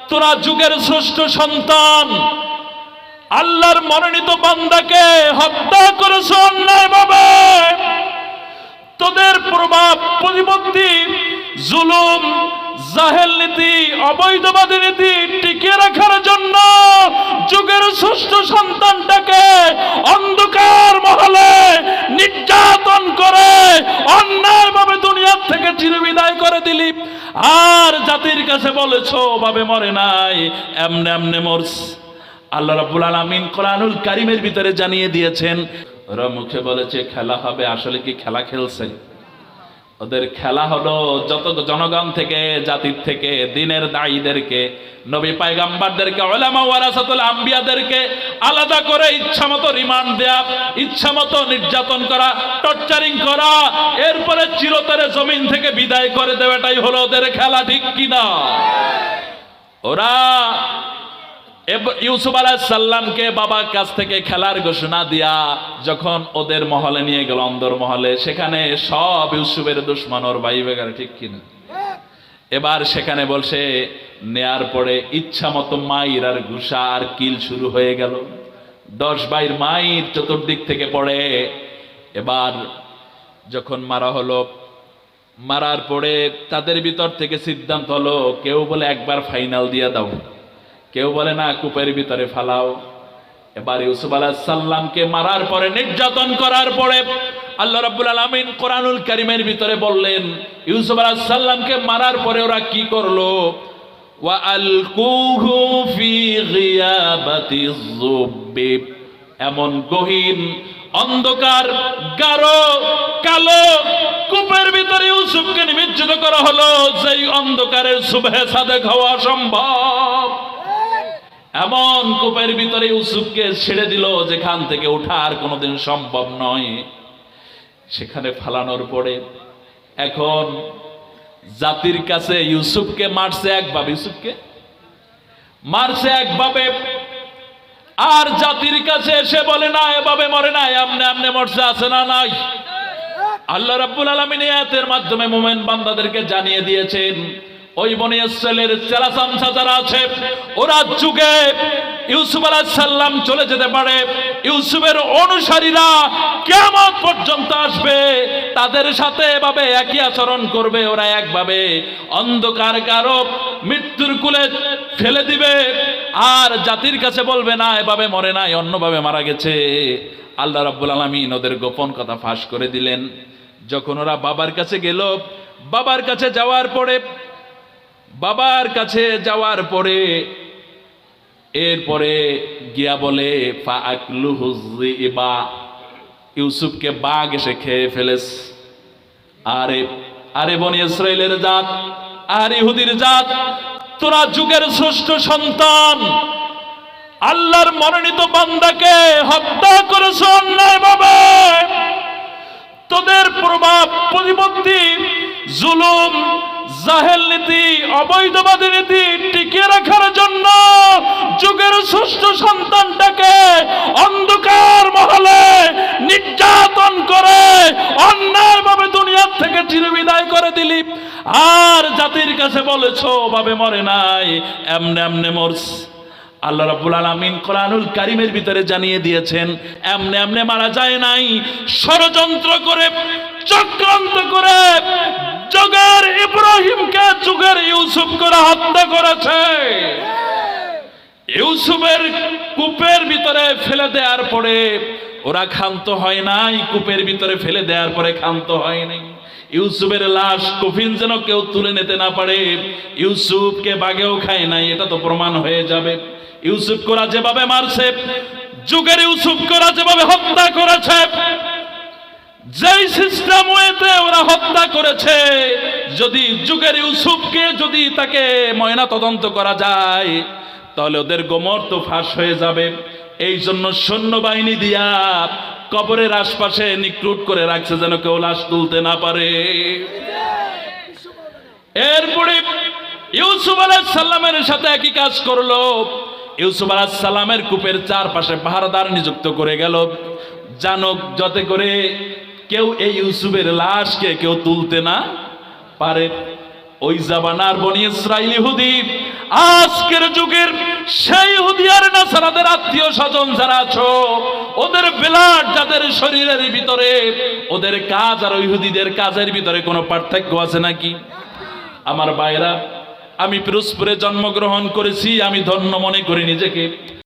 তোরা যুগের শ্রেষ্ঠ সন্তান, আল্লাহর মনোনীত বান্দাকে হত্যা করেছ অন্যায়ভাবে। তোদের প্রভাব প্রতিপত্তি, জুলুম, জাহেল নীতি, অবৈধবাদী নীতি টিকিয়ে রাখার জন্য যুগের শ্রেষ্ঠ সন্তানটাকে অন্ধকার মহলে নির্যাতন করে অন্যায়ভাবে দুনিয়ার থেকে চিরবিদায় করে দিলি। আর জাতির কাছে বলেছ ভাবে মরে নাই, এমনে এমনে মরছে। আল্লাহ রাব্বুল আলামিন কোরআনুল কারীমের ভিতরে জানিয়ে দিয়েছেন, ওরা মুখে বলেছে খেলা হবে, আসলে কি খেলা খেলছে? ওদের খেলা হলো যত জনগণ থেকে, জাতির থেকে, দিনের দায়ীদেরকে, নবী পয়গম্বরদেরকে, উলামা ওয়ারাসাতুল আম্বিয়াদেরকে আলাদা করে ইচ্ছামতো রিমান্ড দেয়া, ইচ্ছামতো নির্যাতন করা, টর্চারিং করা, এরপরে চিরতরে জমিন থেকে বিদায় করে দেওয়াটাই হলো ওদের খেলা, ঠিক কিনা? ওরা ইউসুফ আলাইহিস সালামকে বাবার কাছ থেকে খেলার ঘোষণা দিয়া যখন ওদের মহলে নিয়ে গেল, অন্দর মহলে, সেখানে সব ইউসুফের দুশমন, ওর ভাই বেগার, ঠিক কিনা? এবার সেখানে বলছে নেয়ার পরে ইচ্ছা মতো মাইর আর ঘুষা আর কিল শুরু হয়ে গেল। 10 ভাইয়ের মাইর চতুর্দিক থেকে পড়ে। এবার যখন মারা হলো, মারার পরে তাদের ভিতর থেকে সিদ্ধান্ত হলো, কেউ বলে একবার ফাইনাল দিয়ে দাও, কেউ বলে না কূপের ভিতরে ফালাও। এবার ইউসুফ আলাইহিস সালামকে মারার পরে, নির্যাতন করার পরে আল্লাহ রাব্বুল আলামিন কোরআনুল কারীমের ভিতরে বললেন, ইউসুফ আলাইহিস সালামকে মারার পরে ওরা কি করলো? ওয়া আলকুহু ফি গিয়াবাতিজ যুব্বি, এমন গহীন অন্ধকার গাঢ় কালো কূপের ভিতরে ইউসুফকে নিমজ্জিত করা হলো, যেই অন্ধকারের সুবহে সাদেক হওয়া সম্ভব। এমন কূপের ভিতরে ইউসুফকে ছেড়ে দিল যেখান থেকে ওঠা আর কোনোদিন সম্ভব নয়। সেখানে ফালানোর পরে এখন জাতির কাছে ইউসুফকে মারছে একভাবে, ইউসুফকে মারছে একভাবে, আর জাতির কাছে এসে বলে না এভাবে মরে নাই, আমনে আমনে মরছে, আছে না নাই? আল্লাহ রাব্বুল আলামিন আয়াতের মাধ্যমে মুমিন বান্দাদেরকে জানিয়ে দিয়েছেন, ওই বনি ইসরাইলের চেলাচামচা যারা আছে, ওরা যুগে ইউসুফ আলাইহিস সালাম চলে যেতে পারে, ইউসুফের অনুসারীরা কিয়ামত পর্যন্ত আসবে, তাদের সাথে এভাবে একই আচরণ করবে। ওরা একভাবে অন্ধকার গাঢ় মৃত্যুর কোলে ফেলে দিবে, আর জাতির কাছে বলবে না এভাবে মরে নাই, অন্যভাবে মারা গেছে। আল্লাহ রাব্বুল আলামিন ওদের গোপন কথা ফাঁস করে দিলেন। যখন ওরা বাবার কাছে গেল, বাবার কাছে যাওয়ার পরে এরপরে গিয়া বলে ফাআকলুহু যিবা, ইউসুফকে বাঘ এসে খেয়ে ফেলেছে। আরে বনি ইসরাইলের জাত, আর ইহুদির জাত, তোরা যুগের শ্রেষ্ঠ সন্তান, আল্লাহর মনোনীত বান্দাকে হত্যা করেছ অন্যায়ভাবে। তোদের প্রভাব প্রতিপত্তি, জুলুম, জাহেল নীতি, অবৈধবাদী নীতি টিকিয়ে রাখার জন্য যুগের শ্রেষ্ঠ সন্তানটাকে অন্ধকার মহলে নির্যাতন করে অন্যায়ভাবে দুনিয়ার থেকে চিরবিদায় করে দিলি। আর জাতির কাছে বলেছ ভাবে মরে নাই, এমনে এমনে মরছে। আল্লাহ রাব্বুল আলামিন কোরআনুল কারীমের ভিতরে জানিয়ে দিয়েছেন, এমনে এমনে মারা যায় নাই, ষড়যন্ত্র করে, চক্রান্ত করে যুগের ইব্রাহিমকে যুগের ইউসুফ করে হত্যা করেছে। ইউসুফের কূপের ভিতরে ফেলে দেওয়ার পরে ওরা ক্ষান্ত হয় নাই, কূপের ভিতরে ফেলে দেওয়ার পরে ক্ষান্ত হয় নাই। ইউসুফের লাশ কফিন যেন কেউ তুলে নিতে না পারে, ইউসুফকে বাগেও খায় নাই, এটা তো প্রমাণ হয়ে যাবে। ইউসুফ কোরা যেভাবে মারছে, যুগের ইউসুফ কোরা যেভাবে হত্যা করেছে, যেই সিস্টেম ওয়েতে ওরা হত্যা করেছে, যদি যুগের ইউসুফকে যদি তাকে ময়না তদন্ত করা যায় তাহলে ওদের গোমর তো ফাঁস হয়ে যাবে। এই জন্য সৈন্যবাহিনী দিয়া কবরের আশপাশে নিক্রুট করে রাখছে যেন কেউ লাশ তুলতে না পারে। এরপরে ইউসুফ আলাইহিস সালামের সাথে একই কাজ করলো। ইউসুফ আলাইহিস সালামের কূপের চারপাশে পাহারাদার নিযুক্ত করে গেল, জানক যাতে করে কেউ এই ইউসুফের লাশকে কেউ তুলতে না পারে। ওই জামানার বনি ইসরাইল ইহুদি আজকের যুগের সেই ইহুদি আর নাসারাদের আত্মীয় স্বজন যারা আছো, ওদের ব্লাড যাদের শরীরের ভিতরে, ওদের কাজ আর ইহুদিদের কাজের ভিতরে কোনো পার্থক্য আছে নাকি? আমার ভাইরা, আমি পিরোজপুরে জন্মগ্রহণ করেছি, আমি ধন্য মনে করি নিজেকে।